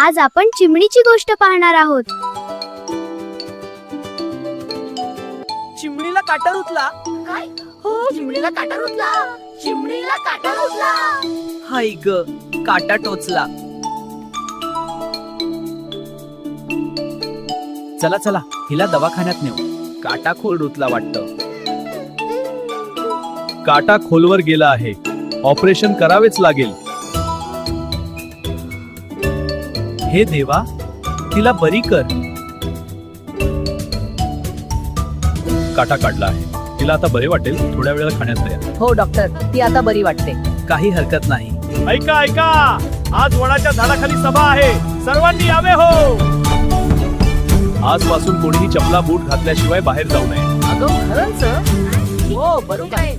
आज आपण चिमणीची गोष्ट पाहणार आहोत. चिमणीला काटा रुतला. काय? हो, चिमणीला काटा रुतला. चिमणीला काटा रुतला. हाय ग, काटा टोचला. चला चला, हिला दवाखान्यात नेऊ. काटा खोल रुतला वाटतं. काटा खोलवर गेला आहे. ऑपरेशन करावेच लागेल. हे देवा, तिला बरी कर. काटा काढला आहे. तिला आता बरे वाटेल. थोड्या वेळाला खाण्यात द्या. हो डॉक्टर, ती आता बरी वाटते. काही हरकत नाही. ऐका ऐका, आज वडाच्या झाडाखाली सभा आहे. सर्वांनी यावे हो. आजपासून कोणीही चपला बूट घातल्याशिवाय बाहेर जाऊ नये. अगं खरंच? हो बरोबर.